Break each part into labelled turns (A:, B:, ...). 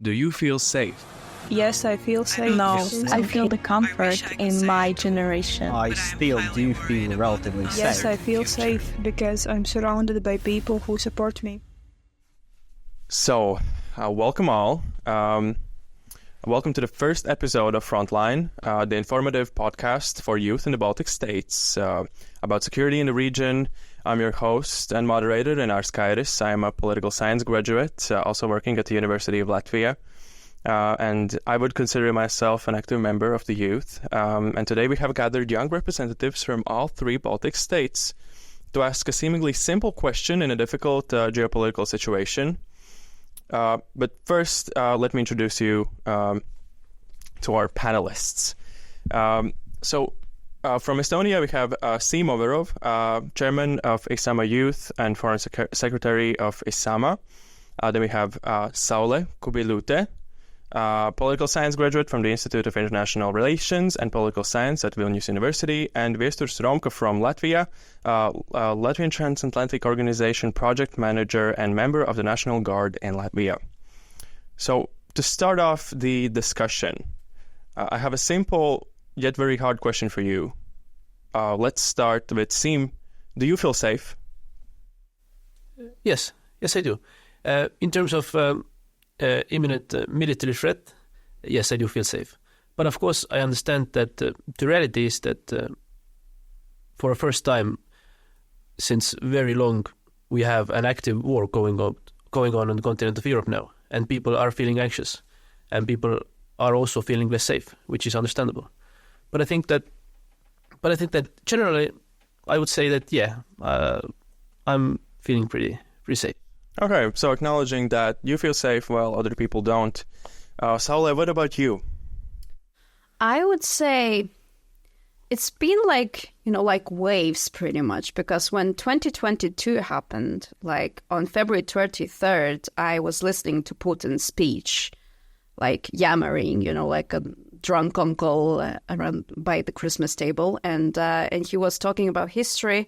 A: Do you feel safe?
B: Yes, I feel safe.
C: No, I feel the comfort in my generation.
D: I still do feel relatively safe.
B: Yes, I feel safe because I'm surrounded by people who support me.
A: So, welcome all. Welcome to the first episode of Frontline, the informative podcast for youth in the Baltic states about security in the region. I'm your host and moderator, Renārs Kairis. I am a political science graduate, also working at the University of Latvia. And I would consider myself an active member of the youth. And today we have gathered young representatives from all three Baltic states to ask a seemingly simple question in a difficult geopolitical situation. But first, let me introduce you to our panelists. From Estonia, we have Siim Umerov, chairman of Isamaa Youth and foreign secretary of Isamaa. Then we have Saulė Kubiliūtė, political science graduate from the Institute of International Relations and Political Science at Vilnius University, and Viesturs Romka from Latvia, Latvian Transatlantic Organization project manager and member of the National Guard in Latvia. So, to start off the discussion, I have a simple yet very hard question for you. Let's start with Siim. Do you feel safe?
E: Yes, I do. In terms of imminent military threat, yes, I do feel safe. But of course, I understand that the reality is that for the first time since very long, we have an active war going on the continent of Europe now, and people are feeling anxious, and people are also feeling less safe, which is understandable. But I think that generally, I would say that I'm feeling pretty safe.
A: Okay, so acknowledging that you feel safe while other people don't. Saulė, what about you?
C: I would say it's been like waves pretty much, because when 2022 happened, like on February 23rd, I was listening to Putin's speech, like yammering, like a drunk uncle around by the Christmas table. And he was talking about history.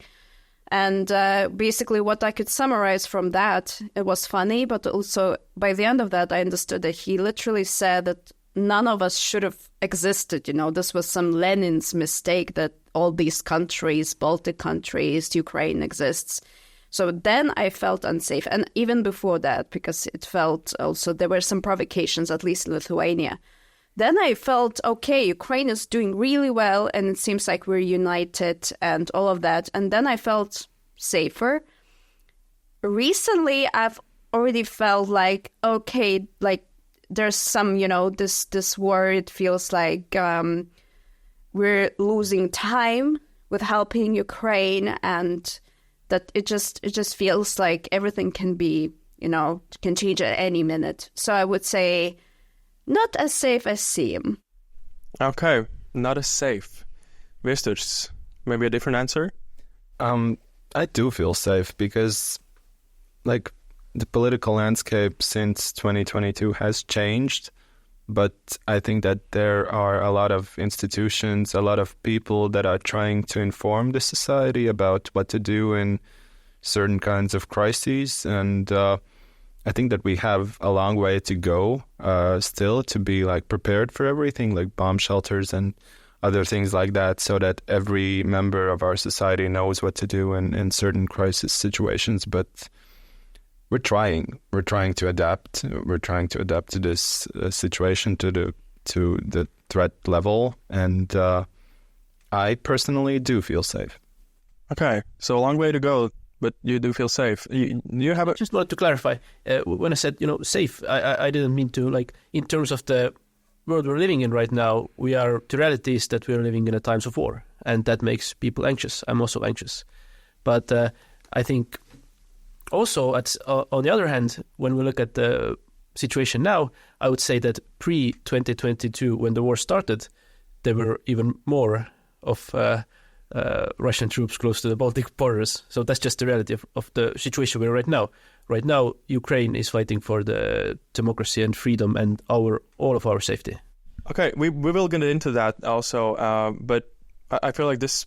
C: And basically what I could summarize from that, it was funny, but also by the end of that, I understood that he literally said that none of us should have existed. This was some Lenin's mistake that all these countries, Baltic countries, Ukraine exists. So then I felt unsafe. And even before that, because it felt also there were some provocations, at least in Lithuania. Then I felt, okay, Ukraine is doing really well, and it seems like we're united and all of that. And then I felt safer. Recently, I've already felt like, okay, like there's some, this war, it feels like we're losing time with helping Ukraine, and that it just feels like everything can be, can change at any minute. So I would say not as safe as Siim.
A: Okay, not as safe. Viesturs, maybe a different answer?
F: I do feel safe because, like, the political landscape since 2022 has changed, but I think that there are a lot of institutions, a lot of people that are trying to inform the society about what to do in certain kinds of crises, and I think that we have a long way to go still to be like prepared for everything, like bomb shelters and other things like that, so that every member of our society knows what to do in certain crisis situations. But we're trying to adapt. We're trying to adapt to this situation, to the threat level, and I personally do feel safe. Okay,
A: so a long way to go. But you do feel safe. You have
E: Just wanted to clarify. When I said, safe, I didn't mean to, like, in terms of the world we're living in right now, the reality is that we're living in a times of war, and that makes people anxious. I'm also anxious. But I think also, on the other hand, when we look at the situation now, I would say that pre-2022, when the war started, there were even more of Russian troops close to the Baltic borders. So that's just the reality of the situation we're right now. Right now, Ukraine is fighting for the democracy and freedom and all of our safety.
A: Okay, we will get into that also, but I feel like this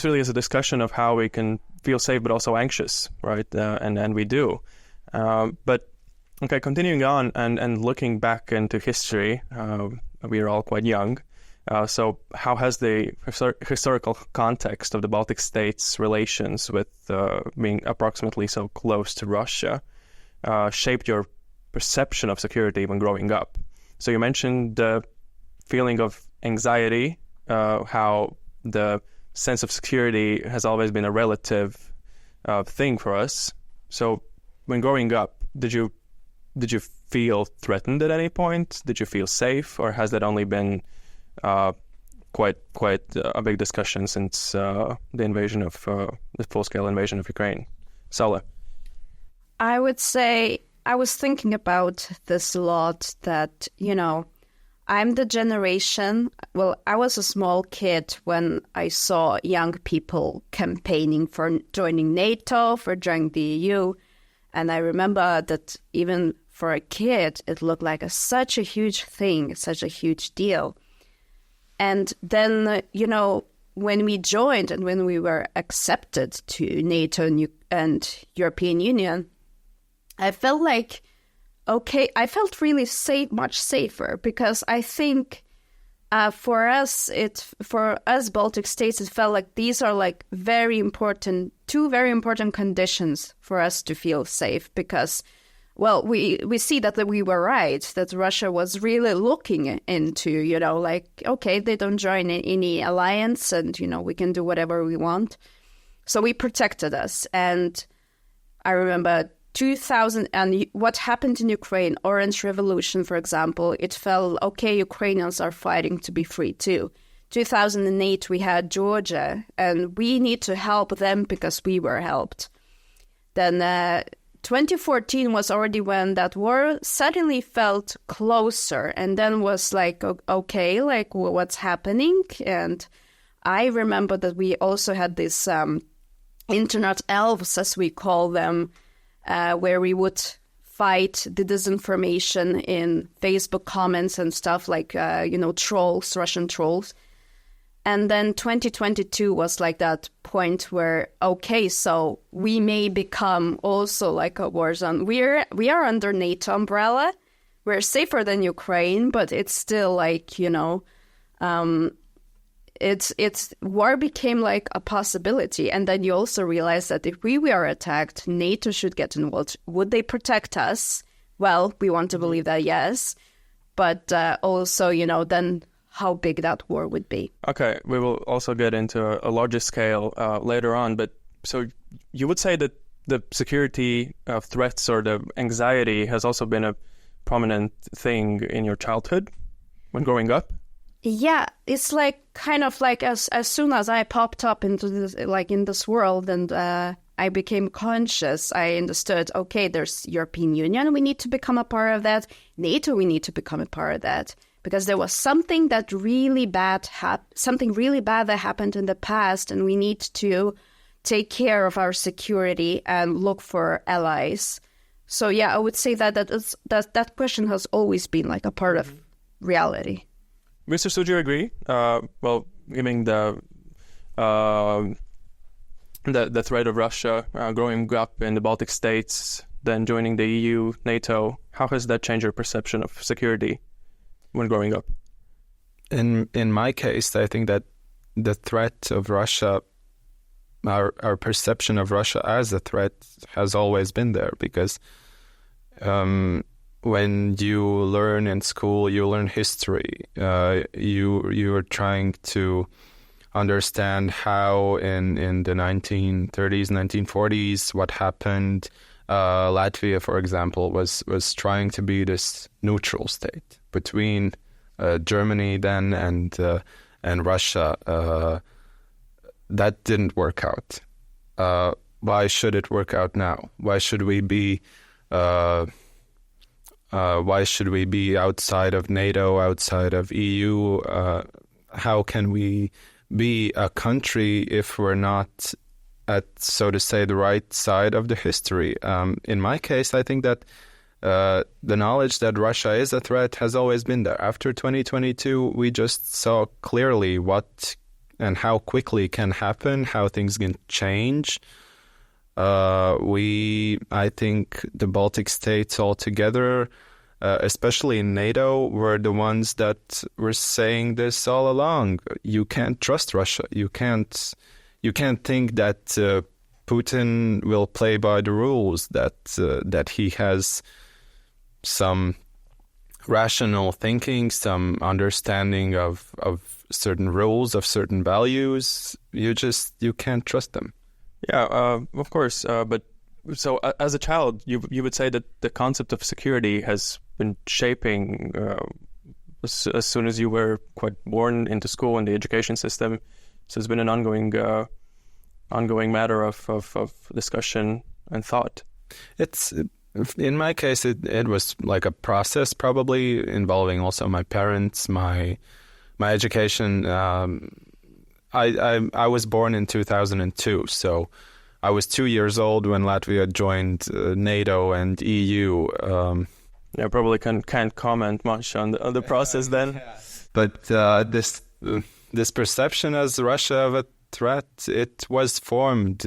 A: really is a discussion of how we can feel safe but also anxious, right? And we do. But Okay, continuing on and looking back into history, we are all quite young. So how has the historical context of the Baltic states' relations with being approximately so close to Russia shaped your perception of security when growing up? So you mentioned the feeling of anxiety, how the sense of security has always been a relative thing for us. So when growing up, did you feel threatened at any point? Did you feel safe, or has that only been quite a big discussion since the invasion of the full-scale invasion of Ukraine? Saulė.
C: I would say I was thinking about this a lot, that, I'm the generation, I was a small kid when I saw young people campaigning for joining NATO, for joining the EU. And I remember that even for a kid, it looked like such a huge thing, such a huge deal. And then, when we joined and when we were accepted to NATO and European Union, I felt like, I felt really much safer, because I think for us Baltic states, it felt like these are like two very important conditions for us to feel safe, because, we see that we were right, that Russia was really looking into, they don't join any alliance, and, we can do whatever we want. So we protected us. And I remember 2000 and what happened in Ukraine, Orange Revolution, for example, it felt, Ukrainians are fighting to be free too. 2008, we had Georgia, and we need to help them because we were helped. Then 2014 was already when that war suddenly felt closer, and then was like, what's happening? And I remember that we also had this internet elves, as we call them, where we would fight the disinformation in Facebook comments and stuff, like, trolls, Russian trolls. And then 2022 was like that point where, so we may become also like a war zone. We are under NATO umbrella. We're safer than Ukraine, but it's still like, it's war became like a possibility. And then you also realize that if we are attacked, NATO should get involved. Would they protect us? Well, we want to believe that, yes. But also, then how big that war would be. Okay,
A: we will also get into a larger scale later on. But so you would say that the security threats or the anxiety has also been a prominent thing in your childhood when growing up?
C: Yeah, it's like kind of like as soon as I popped up into this, like in this world, and I became conscious, I understood, there's European Union, we need to become a part of that. NATO, we need to become a part of that. Because there was something that really bad that happened in the past, and we need to take care of our security and look for allies. So yeah, I would say that question has always been like a part of reality.
A: Viesturs, would you agree? Given the threat of Russia growing up in the Baltic states, then joining the EU, NATO, how has that changed your perception of security when growing up?
F: In my case, I think that the threat of Russia, our perception of Russia as a threat has always been there, because when you learn in school, you learn history. You are trying to understand how in the 1930s, 1940s, what happened. Latvia, for example, was trying to be this neutral state between Germany then and Russia. That didn't work out. Why should it work out now? Why should we be outside of NATO, outside of EU? How can we be a country if we're not at, so to say, the right side of the history? In my case, I think that the knowledge that Russia is a threat has always been there. After 2022, we just saw clearly what and how quickly can happen, how things can change. I think the Baltic states altogether, especially in NATO, were the ones that were saying this all along. You can't trust Russia. You can't think that Putin will play by the rules, that he has some rational thinking, some understanding of certain rules, of certain values. You can't trust them.
A: Yeah, of course. But so as a child, you would say that the concept of security has been shaping as soon as you were quite born into school and the education system. So it's been an ongoing matter of discussion and thought. It's
F: in my case, it was like a process, probably involving also my parents, my education. I was born in 2002, so I was 2 years old when Latvia joined NATO and EU.
A: Yeah, probably can't comment much on the process then.
F: Yeah. But this perception as Russia of a threat, it was formed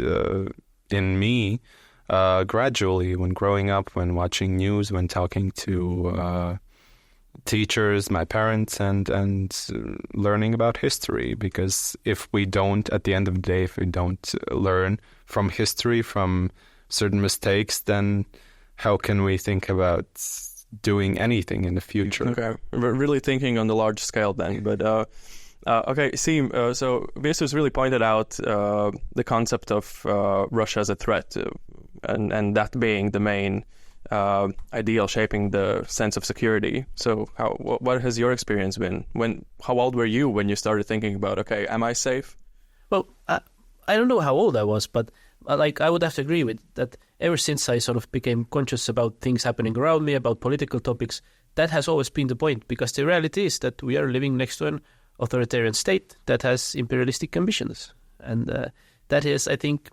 F: in me gradually when growing up, when watching news, when talking to teachers, my parents, and learning about history. Because if we don't, at the end of the day, if we don't learn from history, from certain mistakes, then how can we think about doing anything in the future?
A: Okay, really thinking on the large scale then. But okay, Siim, so Viesturs really pointed out the concept of Russia as a threat, and that being the main ideal shaping the sense of security. So what has your experience been? How old were you when you started thinking about, okay, am I safe?
E: Well, I don't know how old I was, but I would have to agree with that. Ever since I sort of became conscious about things happening around me, about political topics, that has always been the point, because the reality is that we are living next to an authoritarian state that has imperialistic ambitions. And that is, I think,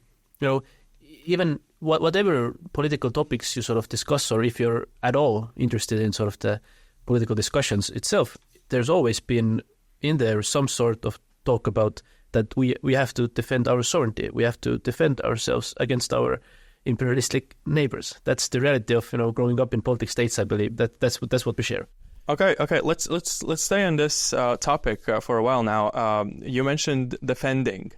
E: even whatever political topics you sort of discuss, or if you're at all interested in sort of the political discussions itself, there's always been in there some sort of talk about that we have to defend our sovereignty. We have to defend ourselves against our imperialistic neighbors. That's the reality of growing up in Baltic states. I believe that's what we share.
A: Okay. Let's stay on this topic for a while now. You mentioned defending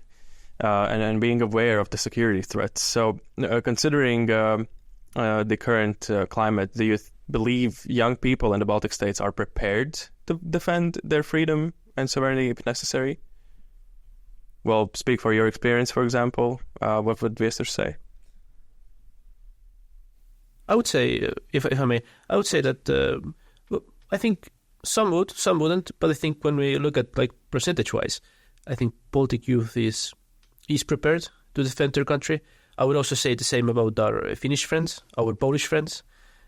A: and being aware of the security threats. So, considering the current climate, do you believe young people in the Baltic states are prepared to defend their freedom and sovereignty if necessary? Well, speak for your experience, for example. What would Viesturs say?
E: I would say, if I may, I would say that I think some would, some wouldn't. But I think when we look at percentage-wise, I think Baltic youth is prepared to defend their country. I would also say the same about our Finnish friends, our Polish friends,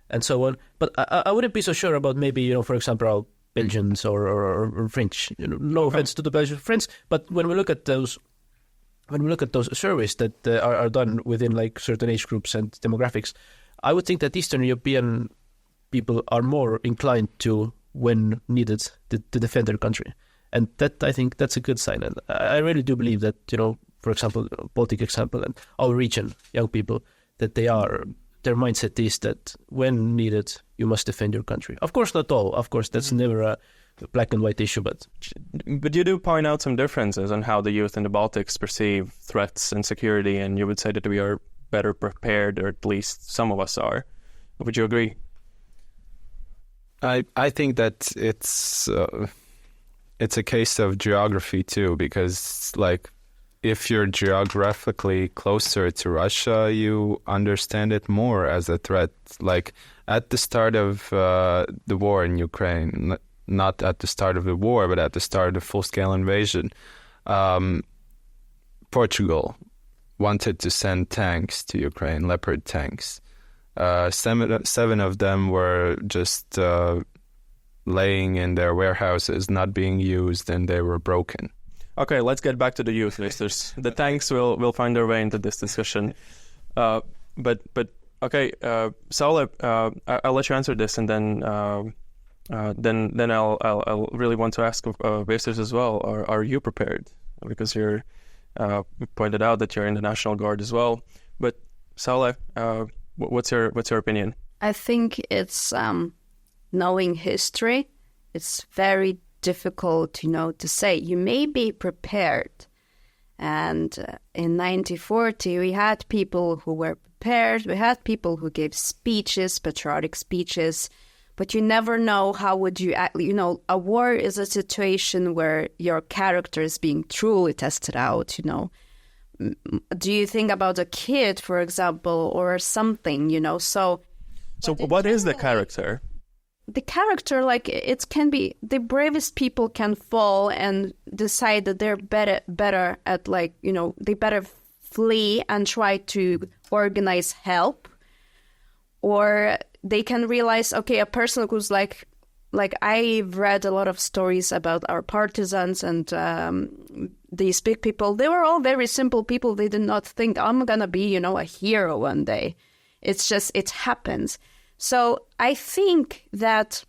E: and so on. But I wouldn't be so sure about maybe, for example, our Belgians or French. No offense to the Belgian friends, but when we look at those surveys that are done within certain age groups and demographics, I would think that Eastern European people are more inclined to, when needed, to defend their country. And that, I think, that's a good sign. And I really do believe that, for example, Baltic example, and our region, young people, that their mindset is that when needed, you must defend your country. Of course, not all. Of course, that's never a black and white issue. But
A: you do point out some differences on how the youth in the Baltics perceive threats and security, and you would say that we are better prepared, or at least some of us are. Would you agree?
F: I think that it's a case of geography too, because if you're geographically closer to Russia, you understand it more as a threat. At the start of the war in Ukraine, not at the start of the war, but at the start of the full-scale invasion, Portugal wanted to send tanks to Ukraine, Leopard tanks. 7 of them were just laying in their warehouses, not being used, and they were broken.
A: Okay, let's get back to the youth, Viesturs. The tanks will find their way into this discussion. But okay, Saulė, I'll let you answer this, and then I'll really want to ask Viesturs as well. Are you prepared? Because you're pointed out that you're in the National Guard as well. But Saulė, what's your opinion?
C: I think it's knowing history. It's very difficult, to say. You may be prepared. And in 1940, we had people who were prepared. We had people who gave speeches, patriotic speeches. But you never know how would you act. A war is a situation where your character is being truly tested out, Do you think about a kid, for example, or something, So
A: what is the character?
C: The character, it can be the bravest people can fall and decide that they're better at they better flee and try to organize help, or they can realize, okay, a person who's like I've read a lot of stories about our partisans and these big people. They were all very simple people. They did not think I'm gonna be a hero one day. It's just it happens. So I think that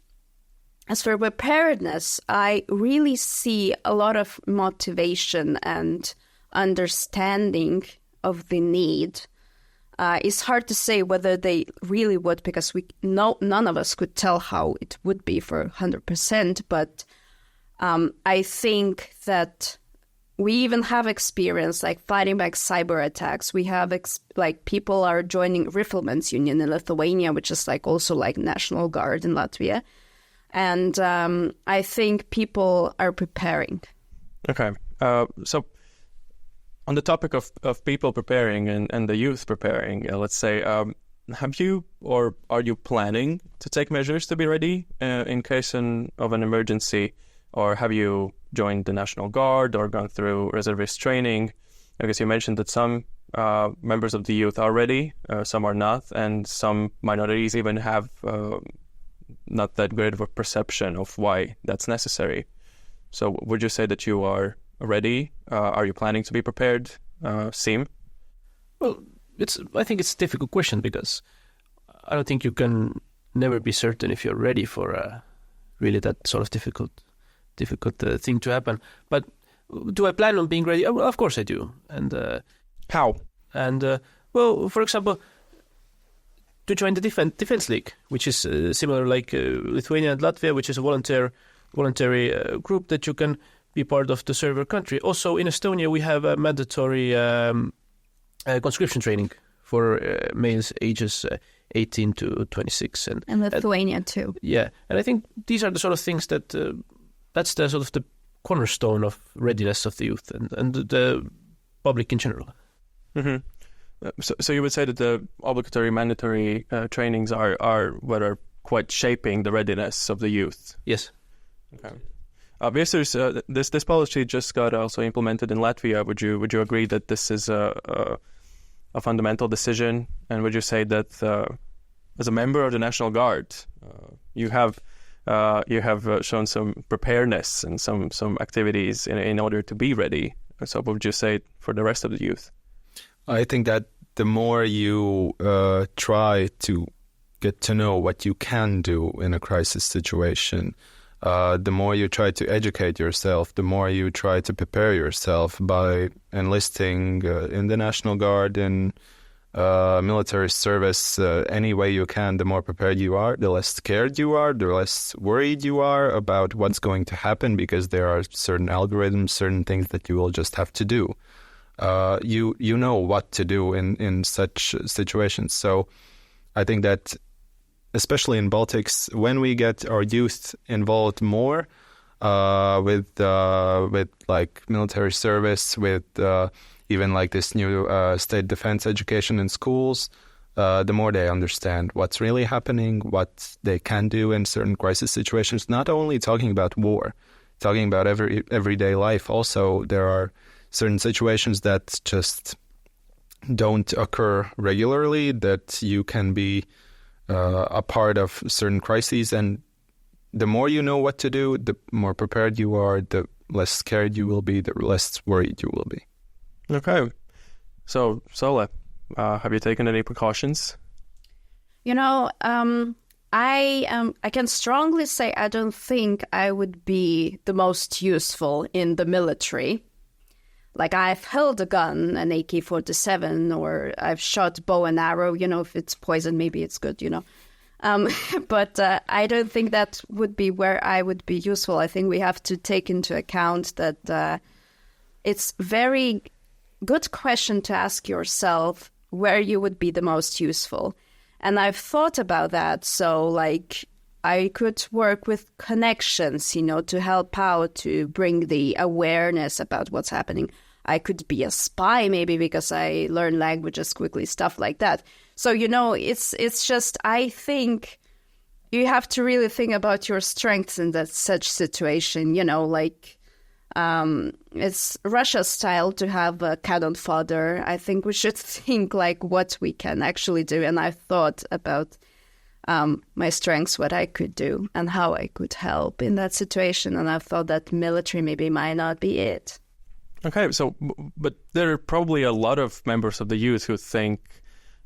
C: as for preparedness, I really see a lot of motivation and understanding of the need. It's hard to say whether they really would, because none of us could tell how it would be for 100%. But I think that we even have experience fighting back cyber attacks. We have people are joining Riflemen's Union in Lithuania, which is also National Guard in Latvia. And I think people are preparing.
A: Okay. So on the topic of people preparing and the youth preparing, let's say, have you or are you planning to take measures to be ready in case of an emergency? Or have you joined the National Guard or gone through reservist training? Because you mentioned that some members of the youth are ready, some are not, and some minorities even have not that great of a perception of why that's necessary. So would you say that you are ready? Are you planning to be prepared, Siim?
E: Well, I think it's a difficult question, because I don't think you can never be certain if you're ready for really that sort of difficult thing to happen. But do I plan on being ready? Well, of course I do. And
A: how?
E: And well, for example, to join the defense league, which is similar like Lithuania and Latvia, which is a voluntary group that you can be part of to serve your country. Also in Estonia, we have a mandatory conscription training for males ages 18 to 26.
C: And Lithuania too.
E: Yeah, and I think these are the sort of things that that's the sort of the cornerstone of readiness of the youth and the public in general.
A: Mm-hmm. So you would say that the obligatory mandatory trainings are what are quite shaping the readiness of the youth?
E: Yes.
A: Okay. Viesturs, this policy just got also implemented in Latvia. Would you agree that this is a fundamental decision? And would you say that as a member of the National Guard, you have shown some preparedness and some activities in order to be ready? So what would you say for the rest of the youth?
F: I think that the more you try to get to know what you can do in a crisis situation, the more you try to educate yourself, the more you try to prepare yourself by enlisting in the National Guard, in military service, any way you can, the more prepared you are, the less scared you are, the less worried you are about what's going to happen, because there are certain algorithms, certain things that you will just have to do. You know what to do in such situations. So I think that especially in Baltics, when we get our youth involved more with like military service, with even like this new state defense education in schools, the more they understand what's really happening, what they can do in certain crisis situations. Not only talking about war, talking about everyday life. Also, there are certain situations that just don't occur regularly, that you can be a part of certain crises. And the more you know what to do, the more prepared you are, the less scared you will be, the less worried you will be.
A: Okay. So, Saulė, have you taken any precautions?
C: I can strongly say I don't think I would be the most useful in the military. like I've held a gun, an AK-47, or I've shot bow and arrow. If it's poison, maybe it's good. But I don't think that would be where I would be useful. I think we have to take into account that it's very good question to ask yourself where you would be the most useful. And I've thought about that. So like I could work with connections, to help out, to bring the awareness about what's happening. I could be a spy maybe because I learn languages quickly, stuff like that. So, it's just, I think you have to really think about your strengths in that such situation, it's Russia style to have a cannon fodder. I think we should think like what we can actually do. And I thought about my strengths, what I could do and how I could help in that situation. And I thought that military maybe might not be it.
A: Okay, so, but there are probably a lot of members of the youth who think,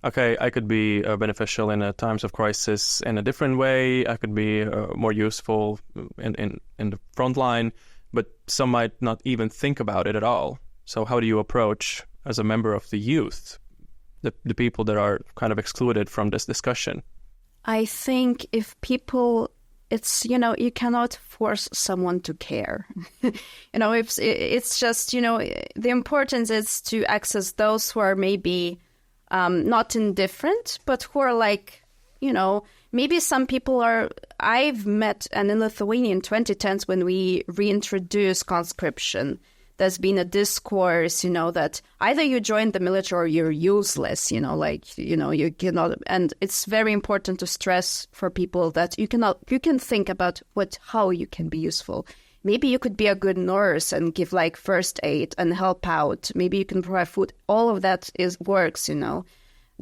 A: okay, I could be beneficial in times of crisis in a different way. I could be more useful in the front line, but some might not even think about it at all. So how do you approach, as a member of the youth, the people that are kind of excluded from this discussion?
C: I think if people... It's, you cannot force someone to care. It's just, the importance is to access those who are maybe not indifferent, but who are like, maybe some people are, I've met, and in Lithuania in 2010s when we reintroduced conscription, there's been a discourse, that either you join the military or you're useless, you cannot. And it's very important to stress for people that you can think about how you can be useful. Maybe you could be a good nurse and give like first aid and help out. Maybe you can provide food. All of that works, The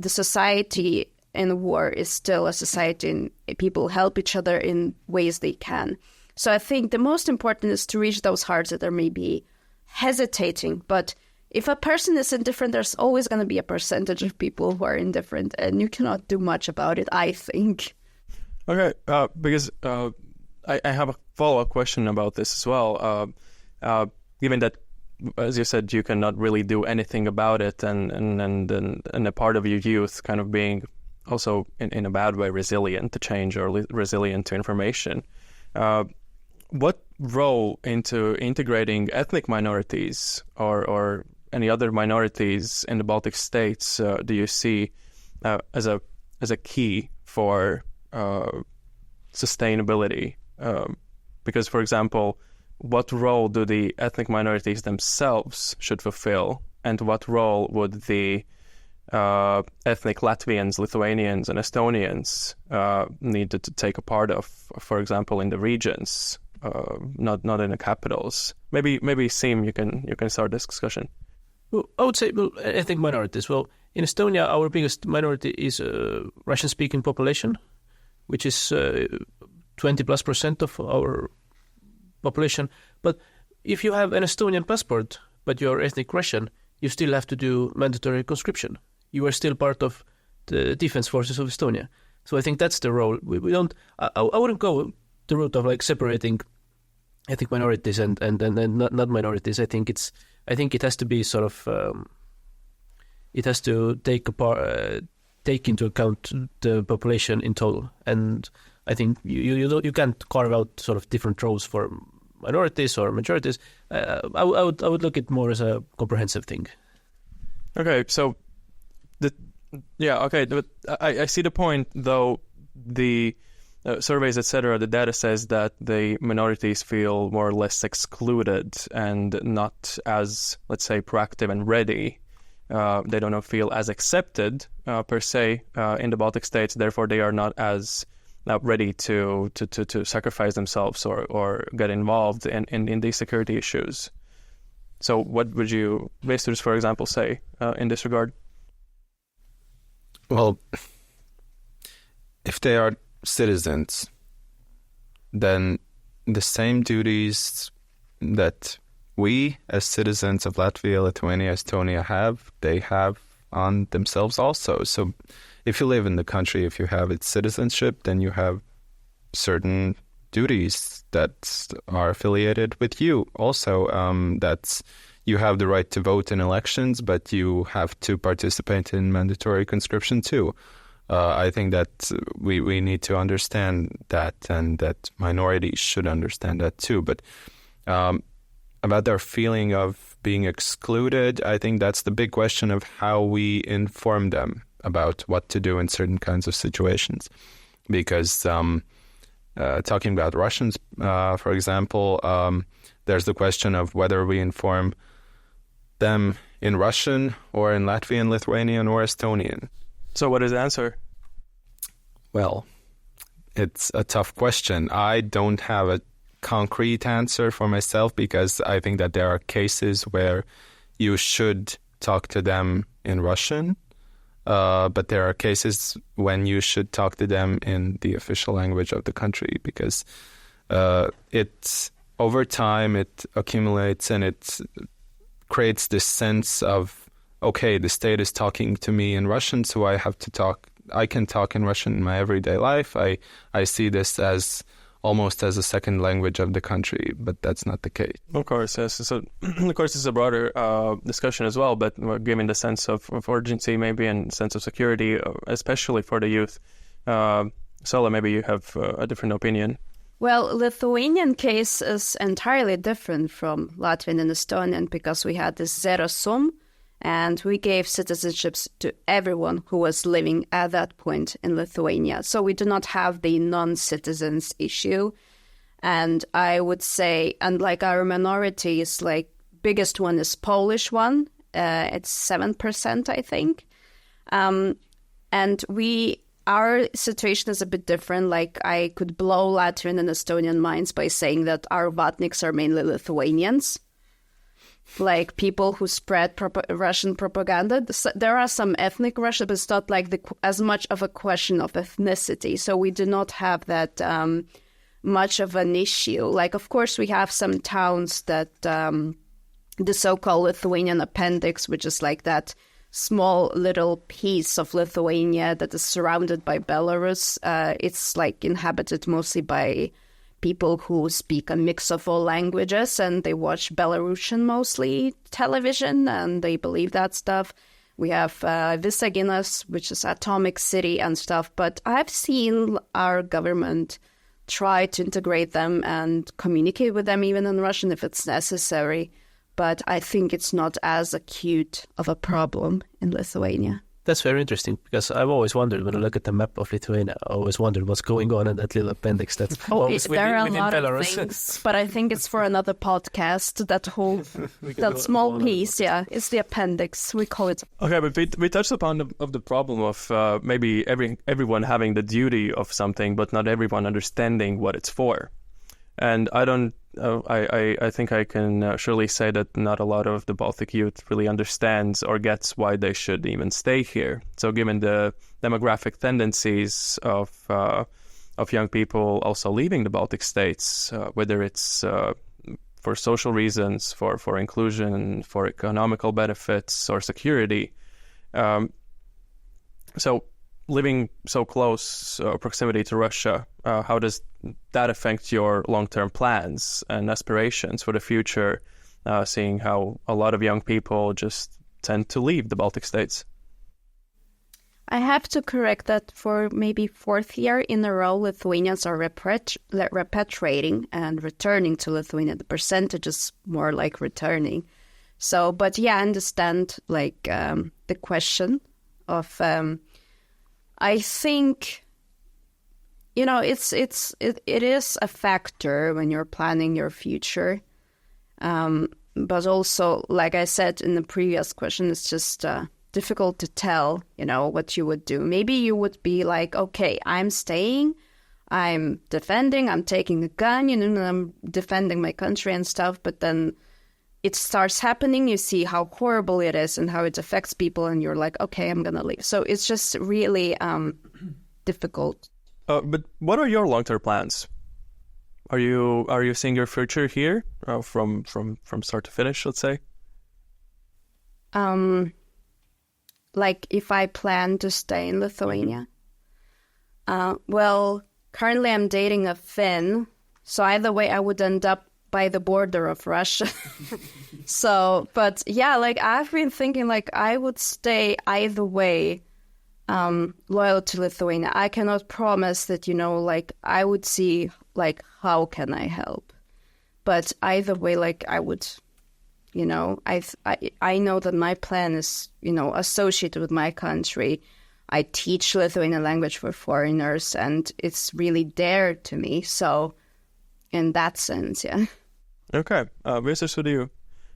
C: society in war is still a society and people help each other in ways they can. So I think the most important is to reach those hearts that are maybe hesitating, but if a person is indifferent, there's always going to be a percentage of people who are indifferent, and you cannot do much about it, I think.
A: Okay, because I have a follow-up question about this as well. Given that, as you said, you cannot really do anything about it, and a part of your youth kind of being also in a bad way resilient to change or resilient to information. What role into integrating ethnic minorities or any other minorities in the Baltic states do you see as a key for sustainability? Because, for example, what role do the ethnic minorities themselves should fulfill, and what role would the ethnic Latvians, Lithuanians, and Estonians need to take a part of, for example, in the regions? Not in the capitals. Maybe Siim, you can start this discussion.
E: Well, I would say ethnic minorities. Well, in Estonia, our biggest minority is Russian-speaking population, which is 20+% of our population. But if you have an Estonian passport, but you're ethnic Russian, you still have to do mandatory conscription. You are still part of the defense forces of Estonia. So I think that's the role. We don't. I wouldn't go the route of like separating ethnic minorities and not minorities. I think it has to be sort of it has to take into account the population in total. And I think you can't carve out sort of different roles for minorities or majorities. I would look at it more as a comprehensive thing.
A: Okay, so but I see the point, though. The surveys, etc., the data says that the minorities feel more or less excluded and not as, let's say, proactive and ready. They don't feel as accepted per se in the Baltic states. Therefore, they are not as ready to sacrifice themselves or get involved in these security issues. So, what would you, Viesturs, for example, say in this regard?
F: Well, if they are citizens, then the same duties that we as citizens of Latvia, Lithuania, Estonia have, they have on themselves also. So if you live in the country, if you have its citizenship, then you have certain duties that are affiliated with you also. That's you have the right to vote in elections, but you have to participate in mandatory conscription too. I think that we need to understand that, and that minorities should understand that too. But about their feeling of being excluded, I think that's the big question of how we inform them about what to do in certain kinds of situations. Because talking about Russians, for example, there's the question of whether we inform them in Russian or in Latvian, Lithuanian, or Estonian.
A: So what is the answer?
F: Well, it's a tough question. I don't have a concrete answer for myself, because I think that there are cases where you should talk to them in Russian, but there are cases when you should talk to them in the official language of the country, because over time it accumulates and it creates this sense of, okay, the state is talking to me in Russian, so I can talk in Russian in my everyday life. I see this as almost as a second language of the country, but that's not the case.
A: Of course, yes. So, of course, it's a broader discussion as well, but given the sense of urgency maybe and sense of security, especially for the youth. Saulė, maybe you have a different opinion.
C: Well, Lithuanian case is entirely different from Latvian and Estonian, because we had this zero sum, and we gave citizenships to everyone who was living at that point in Lithuania. So we do not have the non-citizens issue. And I would say, and like our minorities, like biggest one is Polish one. It's 7%, I think. And our situation is a bit different. Like, I could blow Latvian and Estonian minds by saying that our vatniks are mainly Lithuanians. Like, people who spread Russian propaganda. There are some ethnic Russian, but it's not like as much of a question of ethnicity. So we do not have that much of an issue. Like, of course, we have some towns that the so-called Lithuanian appendix, which is like that small little piece of Lithuania that is surrounded by Belarus. It's like inhabited mostly by people who speak a mix of all languages, and they watch Belarusian mostly television, and they believe that stuff. We have Visaginas, which is atomic city and stuff. But I've seen our government try to integrate them and communicate with them even in Russian if it's necessary. But I think it's not as acute of a problem in Lithuania.
E: That's very interesting, because I've always wondered, when I look at the map of Lithuania, I always wondered what's going on in that little appendix that's
C: there are a lot
E: Belarus.
C: of things, but I think it's for another podcast. That whole that small piece, yeah, it's the appendix. We call it.
A: Okay, but we touched upon the problem of maybe everyone having the duty of something, but not everyone understanding what it's for. And I don't. I think I can surely say that not a lot of the Baltic youth really understands or gets why they should even stay here. So, given the demographic tendencies of young people also leaving the Baltic states, whether it's for social reasons, for inclusion, for economical benefits, or security, so living so close proximity to Russia, how does that affect your long-term plans and aspirations for the future, seeing how a lot of young people just tend to leave the Baltic states?
C: I have to correct that for maybe fourth year in a row, Lithuanians are repatriating and returning to Lithuania. The percentage is more like returning. So, but yeah, I understand like the question of... I think, you know, it is a factor when you're planning your future. But also, like I said in the previous question, it's just difficult to tell, you know, what you would do. Maybe you would be like, okay, I'm staying, I'm defending, I'm taking a gun, you know, I'm defending my country and stuff. But then it starts happening, you see how horrible it is and how it affects people, and you're like, okay, I'm going to leave. So it's just really difficult.
A: But what are your long-term plans? Are you seeing your future here from start to finish, let's say?
C: Like if I plan to stay in Lithuania? Well, currently I'm dating a Finn, so either way I would end up by the border of Russia. So, but yeah, like I've been thinking like I would stay either way, loyal to Lithuania. I cannot promise that, like I would see like how can I help, but either way, like I would, I know that my plan is, associated with my country. I teach Lithuanian language for foreigners, and it's really dear to me. So, in that sense, yeah.
A: Okay, Viesturs,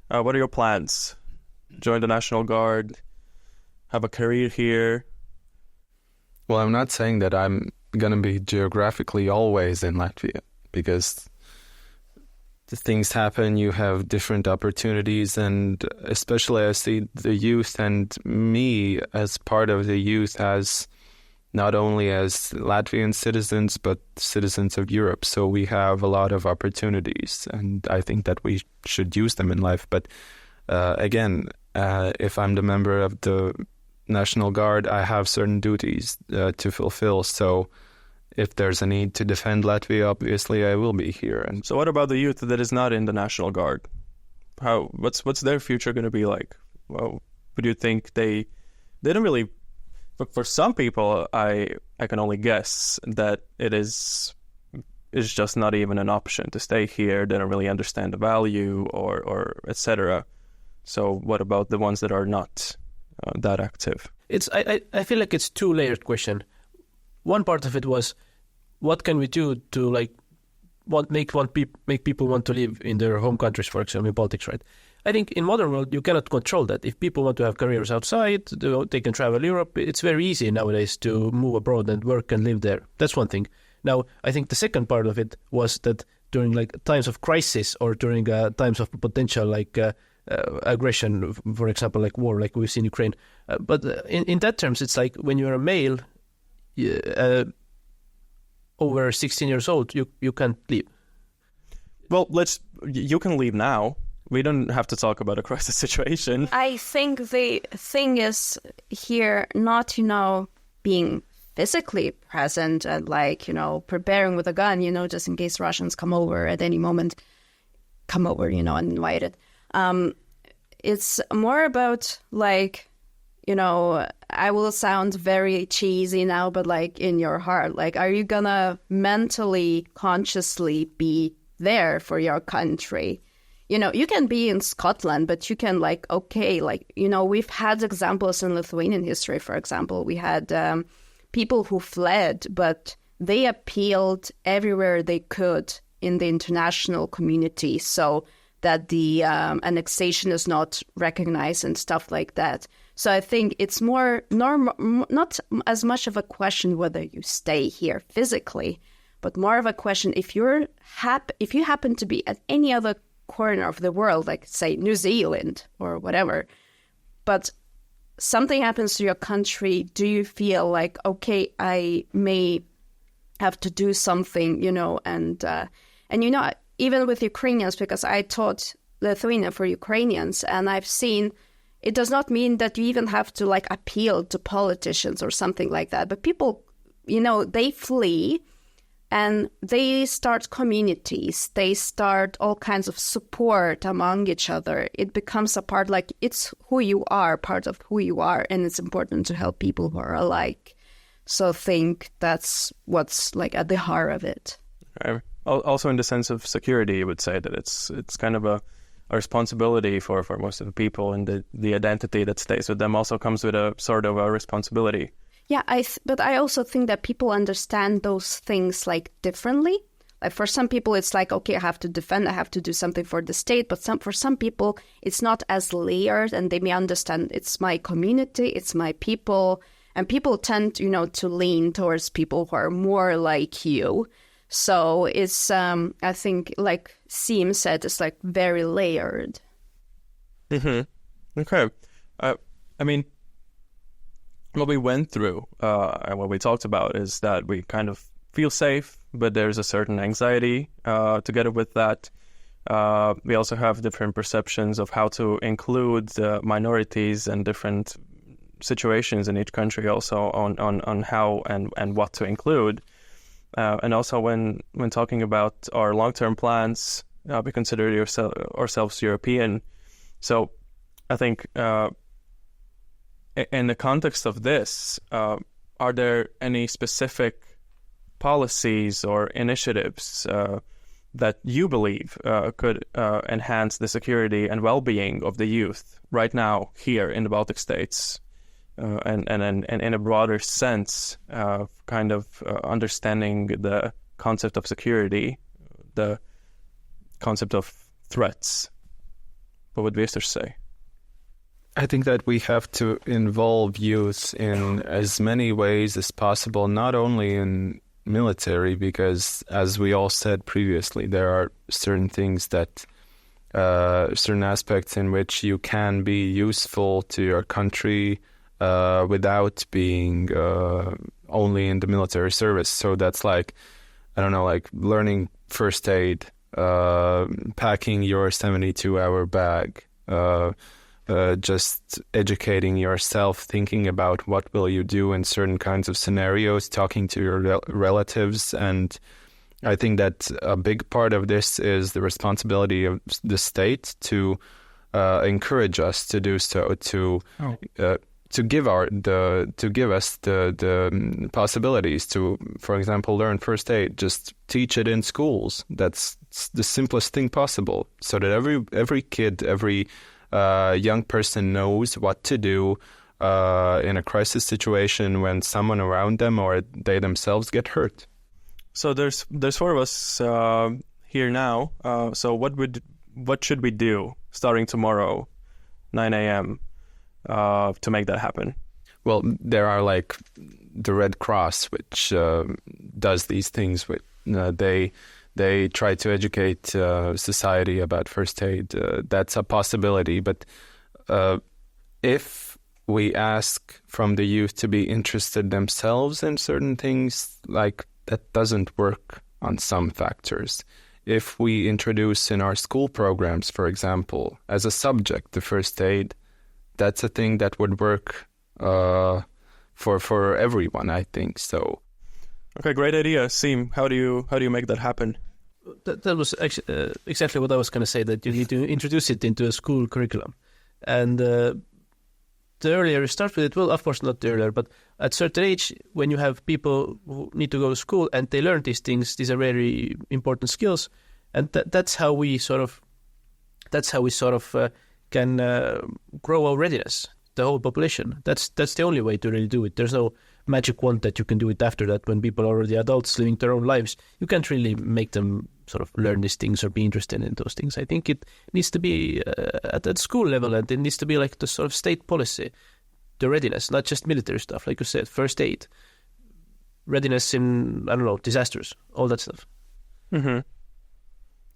A: what are your plans? Join the National Guard, have a career here?
F: Well, I'm not saying that I'm going to be geographically always in Latvia, because the things happen, you have different opportunities, and especially I see the youth and me as part of the youth as not only as Latvian citizens, but citizens of Europe. So we have a lot of opportunities, and I think that we should use them in life. But again, if I'm the member of the National Guard, I have certain duties to fulfill. So if there's a need to defend Latvia, obviously I will be here. And
A: so what about the youth that is not in the National Guard? What's their future going to be like? Well, would you think they don't really... For some people, I can only guess that it's just not even an option to stay here. They don't really understand the value or etc. So what about the ones that are not that active?
E: I feel like it's two-layered question. One part of it was, what can we do to make people want to live in their home countries, for example, in Baltics, right? I think in modern world, you cannot control that. If people want to have careers outside, they can travel Europe. It's very easy nowadays to move abroad and work and live there. That's one thing. Now, I think the second part of it was that during times of crisis or during times of potential aggression, for example, like war, like we've seen in Ukraine. But in that terms, it's like when you're a male, over 16 years old, you can't leave.
A: Well, you can leave now. We don't have to talk about a crisis situation.
C: I think the thing is here not, being physically present and preparing with a gun, just in case Russians come over at any moment, and invite it. It's more about I will sound very cheesy now, but in your heart, are you gonna mentally, consciously be there for your country? You can be in Scotland, but you can we've had examples in Lithuanian history, for example. We had people who fled, but they appealed everywhere they could in the international community so that the annexation is not recognized and stuff like that. So I think it's more not as much of a question whether you stay here physically, but more of a question if you happen to be at any other corner of the world, like say New Zealand or whatever, but something happens to your country, do you feel like, okay, I may have to do something, and even with Ukrainians, because I taught Lithuanian for Ukrainians, and I've seen it does not mean that you even have to appeal to politicians or something like that, but people, they flee. And they start communities, they start all kinds of support among each other. It becomes a part, it's who you are, part of who you are, and it's important to help people who are alike. So I think that's what's at the heart of it.
A: Right. Also in the sense of security, you would say that it's kind of a responsibility for most of the people, and the identity that stays with them also comes with a sort of a responsibility.
C: Yeah, but I also think that people understand those things differently. For some people, it's okay, I have to defend, I have to do something for the state. But for some people, it's not as layered, and they may understand it's my community, it's my people. And people tend, to lean towards people who are more like you. So it's, I think, like Siim said, it's very layered.
A: Mm-hmm. Okay. I mean, what we went through and what we talked about is that we kind of feel safe, but there's a certain anxiety together with that. We also have different perceptions of how to include minorities and different situations in each country also on how and what to include. And also when talking about our long-term plans, we consider ourselves European. So I think in the context of this, are there any specific policies or initiatives that you believe could enhance the security and well-being of the youth right now here in the Baltic states, and in a broader sense, kind of understanding the concept of security, the concept of threats? What would Viesturs say?
F: I think that we have to involve youth in as many ways as possible, not only in military, because as we all said previously, there are certain things that certain aspects in which you can be useful to your country without being only in the military service. So that's like, I don't know, like learning first aid, packing your 72-hour bag, just educating yourself, thinking about what will you do in certain kinds of scenarios, talking to your relatives. And I think that a big part of this is the responsibility of the state to encourage us to do so, to give us the possibilities to, for example, learn first aid. Just teach it in schools. That's the simplest thing possible, so that every kid, every young person knows what to do in a crisis situation when someone around them or they themselves get hurt.
A: So there's four of us here now. So what should we do starting tomorrow, 9 a.m. To make that happen?
F: Well, there are like the Red Cross, which does these things. They try to educate society about first aid. That's a possibility. But if we ask from the youth to be interested themselves in certain things, like that doesn't work on some factors. If we introduce in our school programs, for example, as a subject, the first aid, that's a thing that would work for everyone, I think. So.
A: Okay, great idea. Siim, how do you make that happen?
E: That was actually, exactly what I was going to say, that you need to introduce it into a school curriculum. And the earlier you start with it, well, of course not the earlier, but at a certain age, when you have people who need to go to school and they learn these things, these are very important skills. And that's how we sort of can grow our readiness, the whole population. That's the only way to really do it. There's no magic wand that you can do it after that. When people are already adults living their own lives, you can't really make them sort of learn these things or be interested in those things. I think it needs to be at that school level, and it needs to be like the sort of state policy, the readiness, not just military stuff, like you said, first aid, readiness in, I don't know, disasters, all that stuff.
A: Mm-hmm.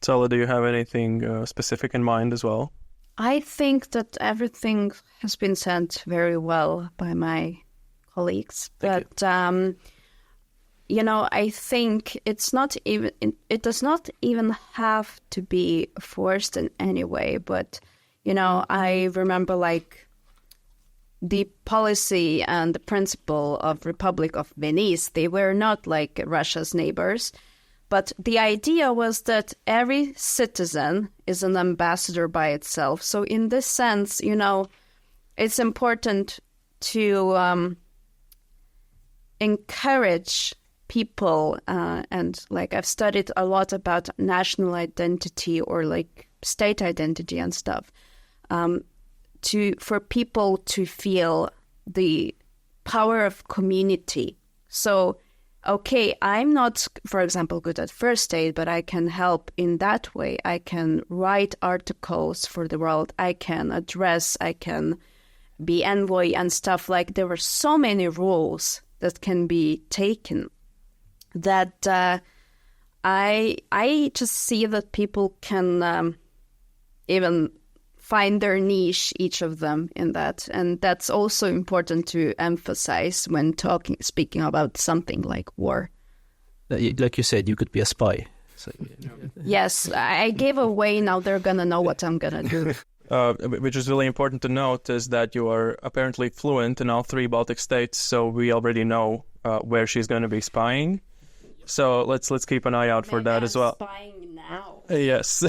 A: Saulė, do you have anything specific in mind as well?
C: I think that everything has been said very well by my colleagues, but I think it does not even have to be forced in any way. But I remember like the policy and the principle of Republic of Venice. They were not like Russia's neighbors. But the idea was that every citizen is an ambassador by itself. So in this sense, it's important to encourage people. And like I've studied a lot about national identity or like state identity and stuff, for people to feel the power of community. So okay, I'm not, for example, good at first aid, but I can help in that way. I can write articles for the world. I can be envoy and stuff. Like there were so many roles that can be taken that I just see that people can even find their niche, each of them, in that. And that's also important to emphasize when speaking about something like war.
E: Like you said, you could be a spy. So,
C: yes, I gave away, now they're going to know what I'm going to do.
A: Which is really important to note is that you are apparently fluent in all three Baltic states, so we already know where she's going to be spying. So let's keep an eye out for that as well.
C: Spying now.
A: Yes.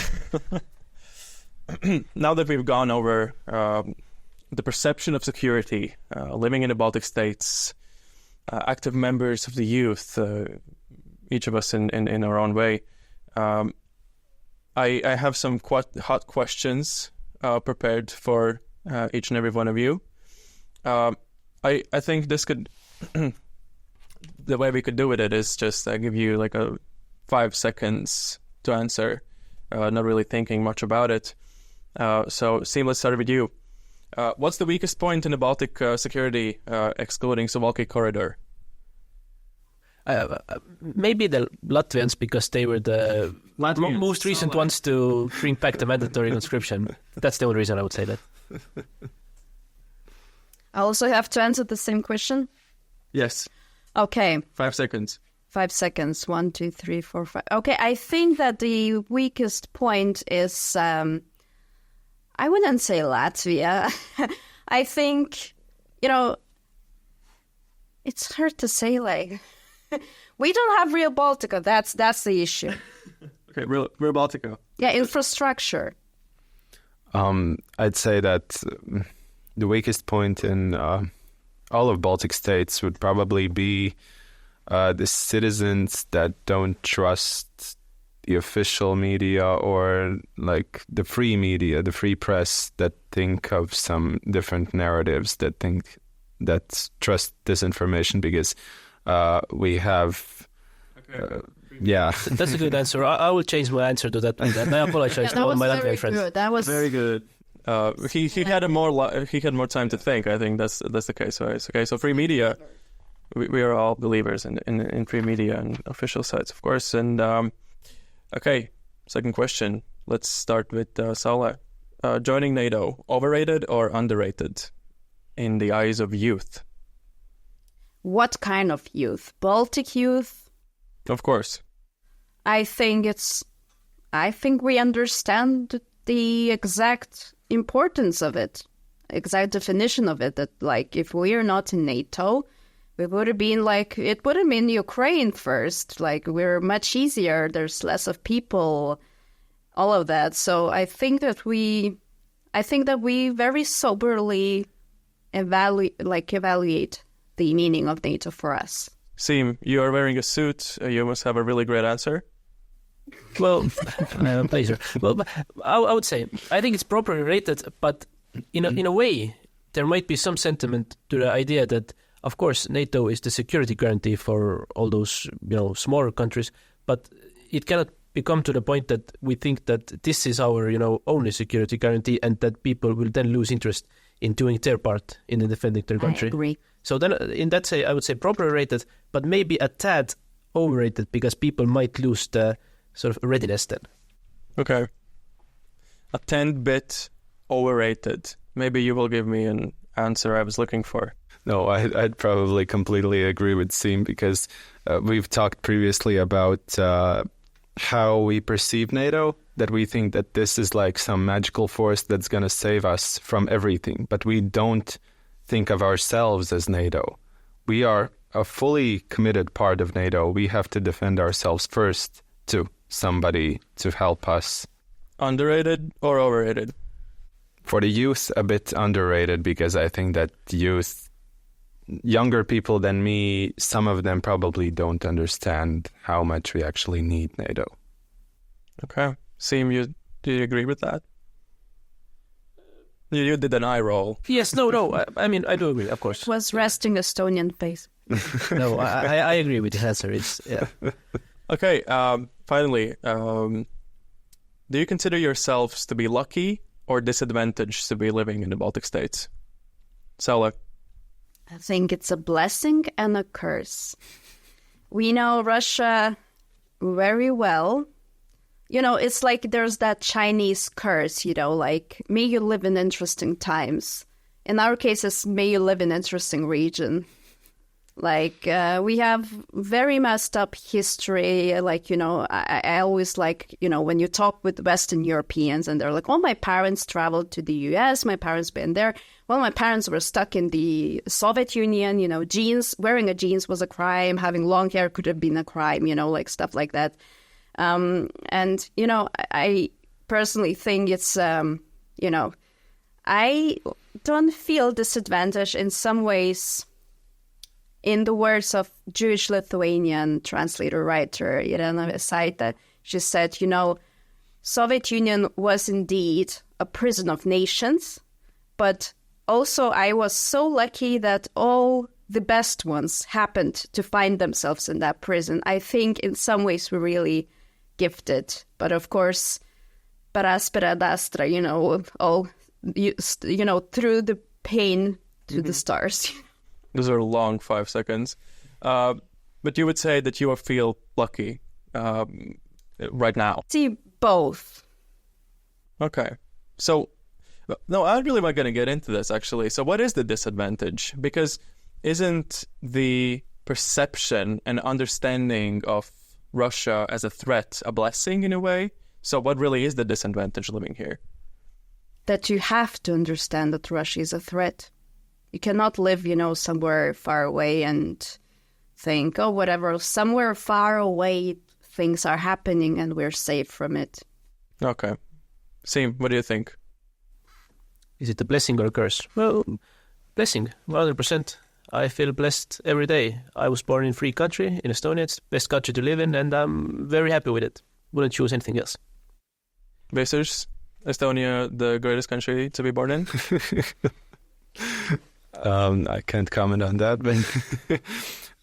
A: Now that we've gone over the perception of security, living in the Baltic states, active members of the youth, each of us in our own way, I have some hot questions prepared for each and every one of you. I think this could... the way we could do with it is just give you like 5 seconds to answer, not really thinking much about it. So, Siim, let's start with you. What's the weakest point in the Baltic security, excluding Suwalki corridor?
E: Maybe the Latvians, because they were the most recent ones to bring back the mandatory conscription. That's the only reason I would say that.
C: I also have to answer the same question.
A: Yes.
C: Okay.
A: 5 seconds.
C: 5 seconds. 1, 2, 3, 4, 5. Okay, I think that the weakest point is, I wouldn't say Latvia. I think, it's hard to say, like, we don't have Real Baltica. That's the issue.
A: Okay, Real Baltica.
C: Yeah, infrastructure.
F: I'd say that the weakest point in all of Baltic states would probably be the citizens that don't trust the official media or like the free media, the free press, that think of some different narratives, that trust disinformation, because we have... yeah.
E: That's a good answer. I will change my answer to that. And I apologize to all my Latvian friends.
C: Good. That was
A: very good. He had more time to think. I think that's the case. Right? Okay, so free media, we are all believers in free media and official sites, of course. And okay, second question. Let's start with Saulė. Joining NATO, overrated or underrated in the eyes of youth?
C: What kind of youth? Baltic youth?
A: Of course.
C: I think we understand the exact importance of it, exact definition of it, that like if we are not in NATO, we would have been like, it would have been Ukraine first, like we're much easier, there's less of people, all of that. So I think that we very soberly evaluate the meaning of NATO for us.
A: Siim, you are wearing a suit. You must have a really great answer.
E: Well, pleasure. Well, I would say I think it's properly rated, but in a way, there might be some sentiment to the idea that, of course, NATO is the security guarantee for all those smaller countries, but it cannot become to the point that we think that this is our only security guarantee, and that people will then lose interest in doing their part in defending their country.
C: I agree.
E: So then, in that say, I would say properly rated, but maybe a tad overrated, because people might lose the sort of readiness then.
A: Okay. A 10-bit overrated. Maybe you will give me an answer I was looking for.
F: No, I'd probably completely agree with Siim, because we've talked previously about how we perceive NATO, that we think that this is like some magical force that's going to save us from everything. But we don't think of ourselves as NATO. We are a fully committed part of NATO. We have to defend ourselves first to somebody to help us.
A: Underrated or overrated?
F: For the youth, a bit underrated, because I think that youth, younger people than me, some of them probably don't understand how much we actually need NATO.
A: Okay. Siim, do you agree with that? You did an eye roll.
E: Yes, no. I mean, I do agree, of course.
C: It was resting Estonian face.
E: No, I agree with the answer. Yeah.
A: Okay, finally, do you consider yourselves to be lucky or disadvantaged to be living in the Baltic states? Saulė.
C: I think it's a blessing and a curse. We know Russia very well. It's like there's that Chinese curse, like, may you live in interesting times. In our cases, may you live in interesting region. Like, we have very messed up history. Like, I always like, when you talk with Western Europeans and they're like, oh, my parents traveled to the US, my parents been there. Well, my parents were stuck in the Soviet Union, wearing a jeans was a crime, having long hair could have been a crime, like stuff like that. And, you know, I personally think it's, you know, I don't feel disadvantaged in some ways. In the words of Jewish Lithuanian translator-writer Irena Veisaitė, she said, you know, Soviet Union was indeed a prison of nations, but also I was so lucky that all the best ones happened to find themselves in that prison. I think in some ways we're really gifted, but of course, per aspera ad astra, you know, all, you know, through the pain to the stars.
A: Those are long 5 seconds. But you would say that you feel lucky right now.
C: See, both.
A: Okay. So, no, I really want to get into this, actually. So what is the disadvantage? Because isn't the perception and understanding of Russia as a threat a blessing in a way? So what really is the disadvantage living here?
C: That you have to understand that Russia is a threat. You cannot live, you know, somewhere far away and think, oh, whatever, somewhere far away things are happening and we're safe from it.
A: Okay. Siim, what do you think?
E: Is it a blessing or a curse? Well, blessing, 100%. I feel blessed every day. I was born in a free country, in Estonia. It's the best country to live in, and I'm very happy with it. Wouldn't choose anything else.
A: Viesturs, Estonia, the greatest country to be born in?
F: I can't comment on that,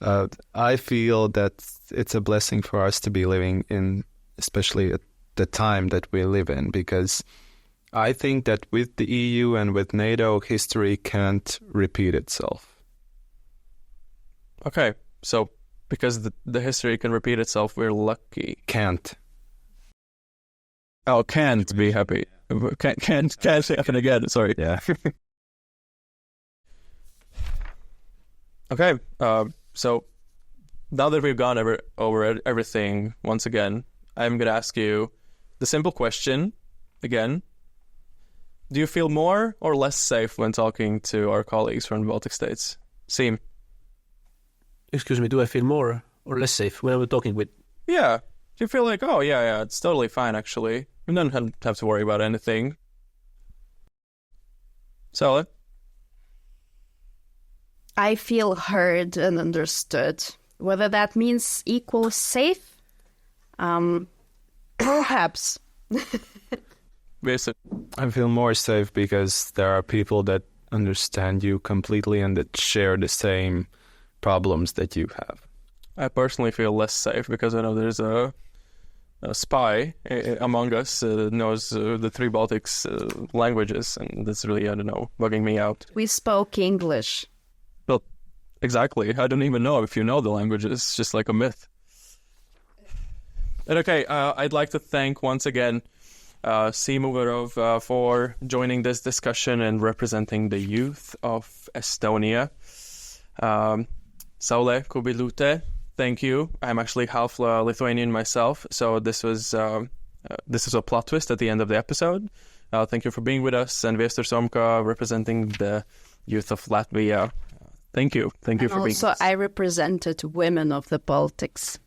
F: but I feel that it's a blessing for us to be living in, especially at the time that we live in, because I think that with the EU and with NATO, history can't repeat itself.
A: Okay, so because the history can repeat itself, we're lucky.
F: Can't.
A: Oh, can't be happy. Can't happen again, sorry.
F: Yeah.
A: Okay, so now that we've gone over everything once again, I'm going to ask you the simple question again. Do you feel more or less safe when talking to our colleagues from the Baltic states? Siim?
E: Excuse me, do I feel more or less safe when I'm talking with...
A: Yeah. Do you feel like, oh, yeah, it's totally fine, actually. We don't have to worry about anything. Saulė?
C: I feel heard and understood. Whether that means equal safe? Perhaps.
F: I feel more safe because there are people that understand you completely and that share the same problems that you have.
A: I personally feel less safe because I know there's a spy among us that knows the 3 Baltics languages, and that's really, I don't know, bugging me out.
C: We spoke English.
A: Well, exactly. I don't even know if you know the languages. It's just like a myth. And okay, I'd like to thank once again Siim Umerov for joining this discussion and representing the youth of Estonia. Saulė Kubiliūtė, thank you. I'm actually half Lithuanian myself, so this was a plot twist at the end of the episode. Thank you for being with us, and Viesturs Romka representing the youth of Latvia. Thank you. Thank you for being with us.
C: Also, I represented women of the Baltics.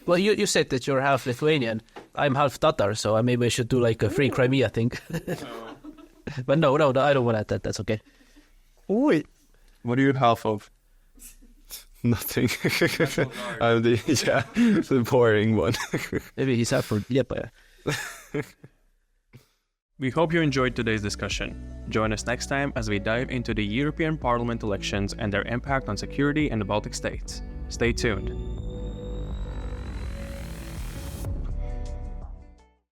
E: Well, you said that you're half Lithuanian. I'm half Tatar, so maybe I should do like a free Crimea thing. But no, I don't want that. That's okay.
A: Wait. What are you half of?
F: Nothing. I'm the boring one.
E: Maybe he's half for Liepaja.
A: We hope you enjoyed today's discussion. Join us next time as we dive into the European Parliament elections and their impact on security in the Baltic states. Stay tuned.